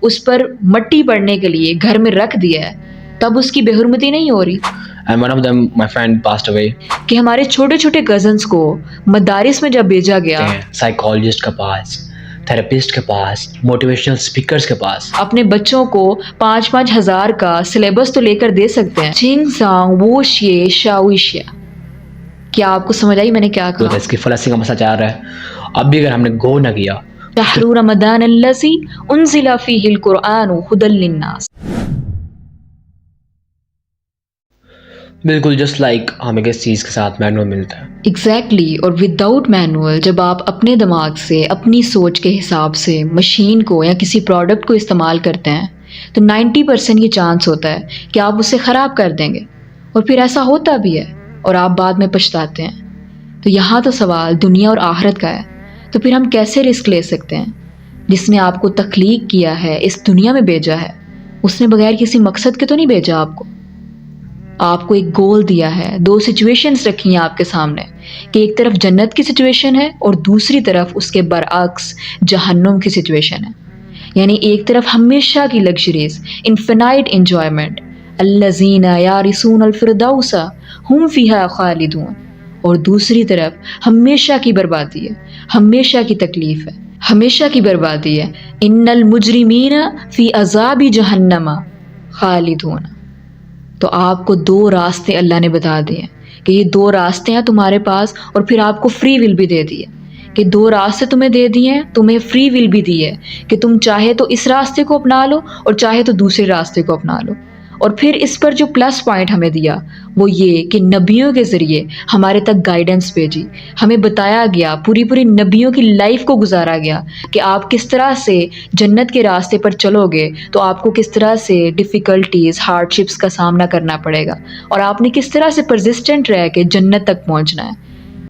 اس پر مٹی پڑنے کے لیے گھر میں رکھ دیا ہے، تب اس کی بے حرمتی نہیں ہو رہی؟ And one of them, my friend, passed away. کہ ہمارے چھوٹے چھوٹے کزنس کو مدارس میں جب بھیجا گیا، سائیکالوجسٹ کے پاس، تھراپسٹ کے پاس، موٹیویشنل اسپیکرز کے پاس، اپنے بچوں کو 5-5 ہزار کا سلیبس تو لے کر دے سکتے ہیں. چنگ سانگ وہ شیے شاویشیا. کیا آپ کو سمجھ آئی میں نے کیا تو کہا؟ اس کی فلسفی کا مسئلہ چل رہا ہے. اب بھی اگر ہم نے غور نہ کیا، شہر رمضان الذی انزل فیہ القرآن ھدی للناس. بالکل جسٹ لائک ہمیں کس چیز کے ساتھ مینول ملتا ہے. ایگزیکٹلی. اور وداؤٹ مینول جب آپ اپنے دماغ سے، اپنی سوچ کے حساب سے مشین کو یا کسی پروڈکٹ کو استعمال کرتے ہیں تو 90% یہ چانس ہوتا ہے کہ آپ اسے خراب کر دیں گے، اور پھر ایسا ہوتا بھی ہے اور آپ بعد میں پچھتاتے ہیں. تو یہاں تو سوال دنیا اور آخرت کا ہے. تو پھر ہم کیسے رسک لے سکتے ہیں؟ جس نے آپ کو تخلیق کیا ہے، اس دنیا میں بھیجا ہے، اس نے بغیر کسی مقصد کے تو نہیں بھیجا آپ کو. آپ کو ایک گول دیا ہے، 2 سچویشنز رکھی ہیں آپ کے سامنے کہ ایک طرف جنت کی سچویشن ہے اور دوسری طرف اس کے برعکس جہنم کی سچویشن ہے. یعنی ایک طرف ہمیشہ کی لگژریز، انفینائٹ انجوائمنٹ، الذین یارثون الفردوس ہم فیہا خالدون، اور دوسری طرف ہمیشہ کی بربادی ہے، ہمیشہ کی تکلیف ہے، ہمیشہ کی بربادی ہے. ان المجرمین فی عذاب جہنم خالدون. تو آپ کو 2 راستے اللہ نے بتا دیے کہ یہ 2 راستے ہیں تمہارے پاس، اور پھر آپ کو فری ول بھی دے دیے کہ 2 راستے تمہیں دے دیے ہیں، تمہیں فری ول بھی دی ہے کہ تم چاہے تو اس راستے کو اپنا لو اور چاہے تو دوسرے راستے کو اپنا لو. اور پھر اس پر جو پلس پوائنٹ ہمیں دیا وہ یہ کہ نبیوں کے ذریعے ہمارے تک گائیڈنس بھیجی، ہمیں بتایا گیا، پوری نبیوں کی لائف کو گزارا گیا کہ آپ کس طرح سے جنت کے راستے پر چلو گے تو آپ کو کس طرح سے ڈیفیکلٹیز، ہارڈ شپس کا سامنا کرنا پڑے گا، اور آپ نے کس طرح سے پرزسٹنٹ رہ کے جنت تک پہنچنا ہے.